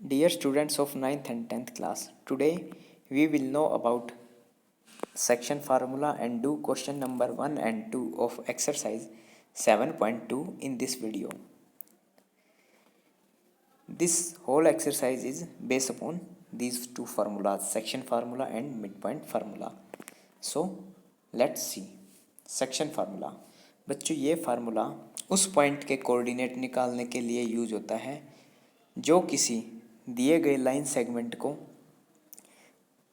Dear students of 9th and 10th class, today we will know about section formula and do question number 1 and 2 of exercise 7.2 in this video. This whole exercise is based upon these two formulas, section formula and midpoint formula. So let's see. Section formula बच्चों, ये formula उस point के coordinate निकालने के लिए use होता है जो किसी दिए गए लाइन सेगमेंट को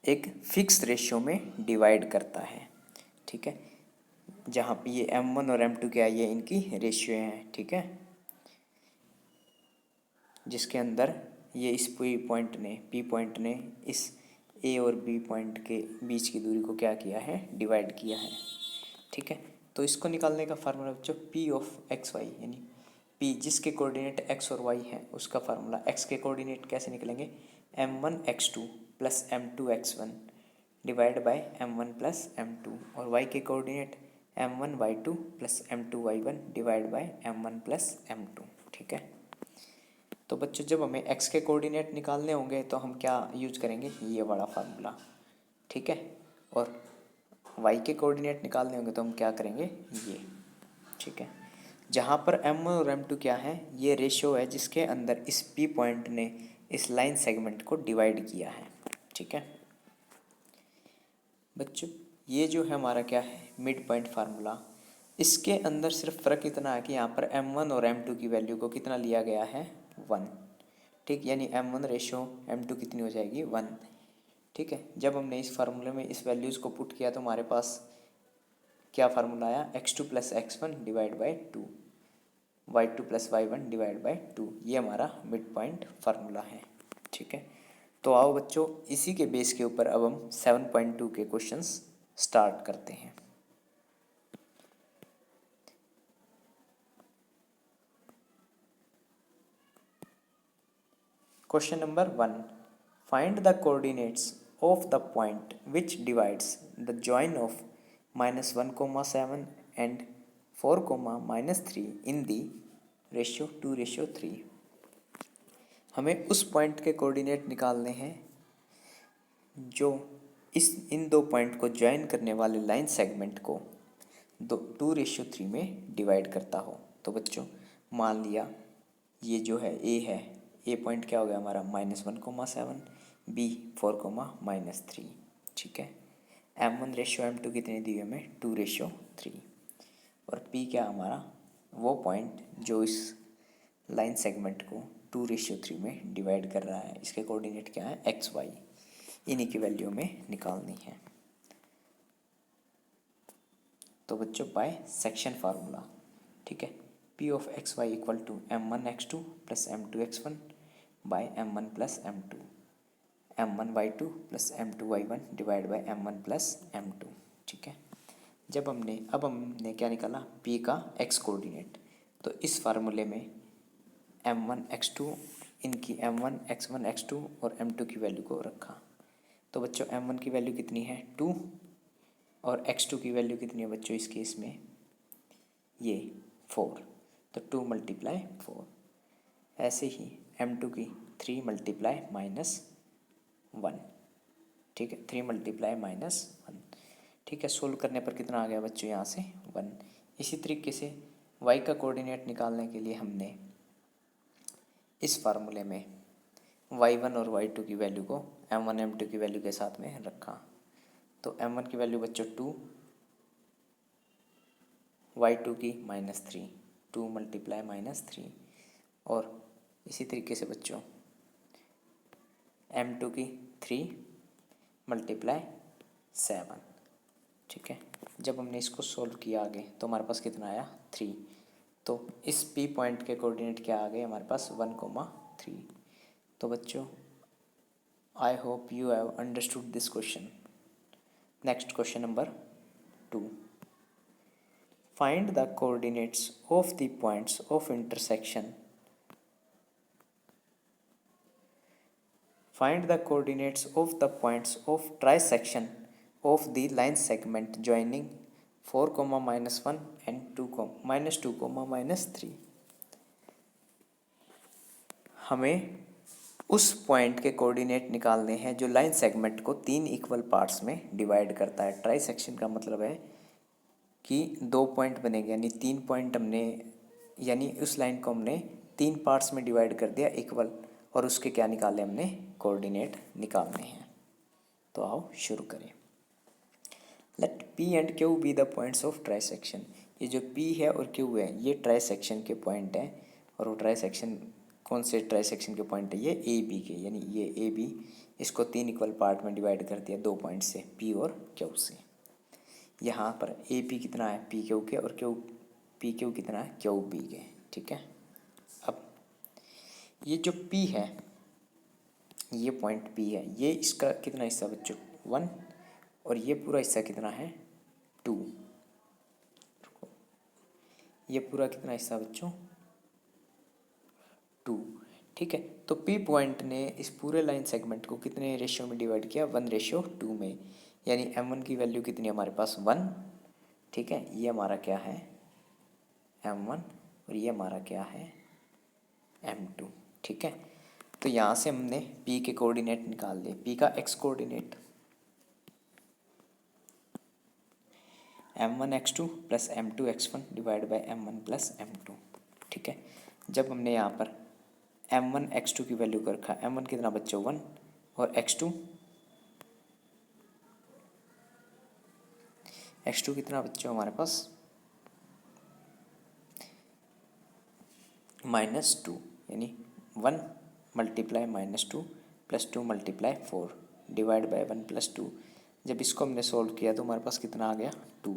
एक फिक्स रेशियो में डिवाइड करता है। ठीक है, जहाँ पे ये m1 और m2 क्या है, ये इनकी रेशियो हैं। ठीक है, जिसके अंदर ये इस पी पॉइंट ने इस a और b पॉइंट के बीच की दूरी को क्या किया है, डिवाइड किया है। ठीक है, तो इसको निकालने का फार्मूला बच्चों p ऑफ एक्स वाई, यानी p जिसके कोऑर्डिनेट x और y है उसका फार्मूला, x के कोऑर्डिनेट कैसे निकलेंगे, m1 x2 plus m2 x1 divide by m1 plus m2, और y के coordinate m1 y2 plus m2 y1 divide by m1 plus m2। ठीक है, तो बच्चों जब हमें x के कोऑर्डिनेट निकालने होंगे तो हम क्या यूज करेंगे, ये वाला फार्मूला। ठीक है, और y के कोऑर्डिनेट निकालने होंगे तो हम क्या करेंगे, ये। ठीक है, जहाँ पर m1 और m2 क्या है, ये रेशियो है जिसके अंदर इस p पॉइंट ने इस लाइन सेगमेंट को डिवाइड किया है। ठीक है बच्चों, ये जो है हमारा क्या है, मिड पॉइंट फार्मूला। इसके अंदर सिर्फ फ़र्क इतना है कि यहाँ पर m1 और m2 की वैल्यू को कितना लिया गया है, 1। ठीक, यानी m1 रेशियो m2 कितनी हो जाएगी, 1। ठीक है, जब हमने इस फार्मूले में इस वैल्यूज़ को पुट किया तो हमारे पास क्या फार्मूला आया, x2 plus x1 divide by 2, y2 plus y1 divide by 2। ये हमारा मिड पॉइंट फार्मूला है। ठीक है, तो आओ बच्चों, इसी के बेस के ऊपर अब हम 7.2 के क्वेश्चंस स्टार्ट करते हैं। Question number 1, find the coordinates of the point which divides the join of -1,7 and 4,-3 in the ratio 2:3। हमें उस पॉइंट के कोऑर्डिनेट निकालने हैं जो इन दो पॉइंट को ज्वाइन करने वाले लाइन सेगमेंट को 2:3 में डिवाइड करता हो। तो बच्चों मान लिया ये जो है ए पॉइंट क्या हो गया हमारा, -1,7, बी 4,-3। ठीक है, m1 रेशियो m2 कितनी दी है हमें, 2:3, और p क्या हमारा, वो पॉइंट जो इस लाइन सेगमेंट को 2:3 में डिवाइड कर रहा है। इसके कोऑर्डिनेट क्या है, एक्स वाई, इन्हीं की वैल्यू में निकालनी है। तो बच्चों बाय सेक्शन फार्मूला, ठीक है, p of x y equal to m1 x2 plus m2 x1 by m1 plus m2, m1 y2 plus m2 y1 divide by m1 plus m2। ठीक है, अब हमने क्या निकाला, p का x कोऑर्डिनेट। तो इस फार्मूले में m1 x2 इनकी m1 x1 x2 और m2 की वैल्यू को रखा। तो बच्चों m1 की वैल्यू कितनी है, 2, और x2 की वैल्यू कितनी है बच्चों इस केस में, ये 4। तो 2 × 4। ऐसे ही m2 की 3 × -1। ठीक है, 3 × -1। ठीक है, सोल्व करने पर कितना आ गया बच्चों, यहाँ से 1। इसी तरीके से y का कोऑर्डिनेट निकालने के लिए हमने इस फार्मूले में y1 और y2 की वैल्यू को m1 m2 की वैल्यू के साथ में रखा। तो m1 की वैल्यू बच्चों 2, y2 की -3, 2 × -3, और इसी तरीके से बच्चों m2 की 3 × 7। ठीक है, जब हमने इसको सोल्व किया आगे तो हमारे पास कितना आया, 3। तो इस p पॉइंट के कोऑर्डिनेट क्या आ गए हमारे पास, 1,3। तो बच्चों I hope you have understood this question. Next question number 2, find the coordinates of the points of intersection. Find the coordinates of the points of trisection of the line segment joining 4, -1 and 2, -2, -3। हमें उस point के coordinate निकालने हैं जो line segment को 3 equal parts में divide करता है। ट्राई सेक्शन का मतलब है कि 2 पॉइंट बनेंगे, यानी 3 पॉइंट हमने, यानी उस लाइन को हमने 3 पार्ट्स में डिवाइड कर दिया इक्वल, और उसके क्या निकाले हमने, कोऑर्डिनेट निकालने हैं। तो आओ शुरू करें। Let P and Q be the points of trisection. ये जो P है और Q है ये ट्राई सेक्शन के पॉइंट हैं, और वो ट्राई सेक्शन कौन से ट्राई सेक्शन के पॉइंट है, ये AB के, यानी ये AB, इसको 3 इक्वल पार्ट में डिवाइड कर दिया 2 पॉइंट से, P और Q से। यहाँ पर AP कितना है PQ के, और PQ कितना है QB के, ठीक है। अब ये जो P है, ये पॉइंट P है, ये इसका कितना हिस्सा बच्चों 1, और ये पूरा हिस्सा कितना है 2। ये पूरा कितना हिस्सा बच्चों 2, ठीक है। तो P पॉइंट ने इस पूरे लाइन सेगमेंट को कितने रेशियो में डिवाइड किया, 1:2 में, यानी M1 की वैल्यू कितनी है हमारे पास 1, ठीक है। ये हमारा क्या है M1, और ये हमारा क्या है M2, ठीक है। तो यहाँ से हमने P के कोऑर्डिनेट निकाल लिए। P का x coordinate M1x2 plus M2x1 divide by M1 plus M2, ठीक है। जब हमने यहाँ पर M1x2 की वैल्यू कर रखा, M1 कितना बच्चों 1, और x2 कितना बच्चों हमारे पास -2, यानी 1 multiply -2 plus 2 multiply 4 divide by 1 plus 2। जब इसको हमने सोल्व किया तो हमारे पास कितना आ गया 2।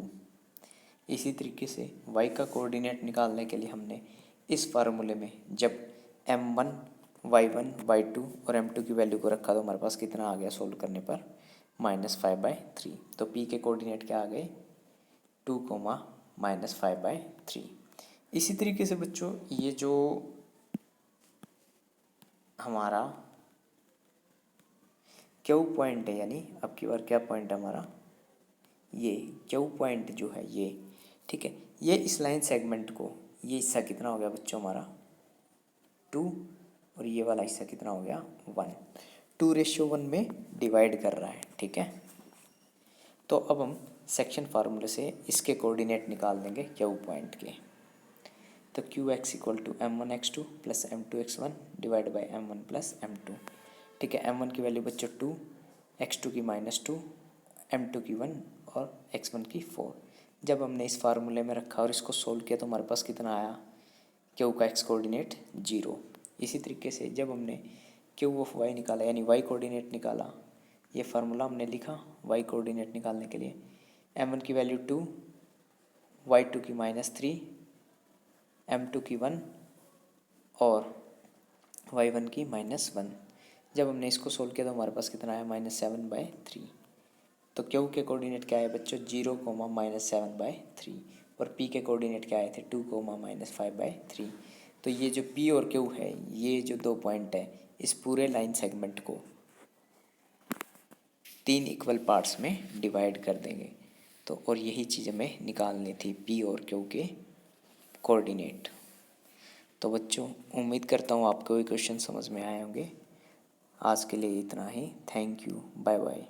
इसी तरीके से y का कोऑर्डिनेट निकालने के लिए हमने इस फार्मूले में जब m1 y1 y2 और m2 की वैल्यू को रखा तो हमारे पास कितना आ गया सोल्व करने पर -5/3। तो p के कोऑर्डिनेट क्या आ गए 2, -5/3। इसी तरीके से बच्चों ये जो हमारा क्यू पॉइंट है, यानी अब की बार क्या पॉइंट है हमारा, ये क्यू पॉइंट जो है ये, ठीक है। ये इस लाइन सेगमेंट को, ये हिस्सा कितना हो गया बच्चों हमारा 2, और ये वाला हिस्सा कितना हो गया 1, 2:1 में डिवाइड कर रहा है, ठीक है। तो अब हम सेक्शन फार्मूले से इसके कोऑर्डिनेट निकाल देंगे क्यू पॉइंट के। तो QX equal to M1x2 plus M2x1 divide by M1 plus M2, ठीक है। M1 की वैल्यू बच्चों 2, x2 की -2, M2 की 1 और x1 की 4। जब हमने इस फार्मूले में रखा और इसको सोल्व किया तो हमारे पास कितना आया, Q का x कोऑर्डिनेट 0। इसी तरीके से जब हमने Q ऑफ y निकाला, यानी y कोऑर्डिनेट निकाला, ये फार्मूला हमने लिखा y कोऑर्डिनेट निकालने के लिए। M1 की वैल्यू 2, y2 की -3, M2 की 1 और y1 की -1। जब हमने इसको सोल्व किया तो हमारे पास कितना आया -7/3। तो Q के कोऑर्डिनेट क्या है बच्चों 0, -7/3, और P के कोऑर्डिनेट क्या आए थे 2, -5/3। तो ये जो P और Q है, ये जो 2 पॉइंट है, इस पूरे लाइन सेगमेंट को 3 इक्वल पार्ट्स में डिवाइड कर देंगे। तो और यही चीज़ हमें निकालनी थी P और Q के कोऑर्डिनेट। तो बच्चों उम्मीद करता हूँ आपको ये क्वेश्चन समझ में आए होंगे। आज के लिए इतना ही। Thank you, bye bye.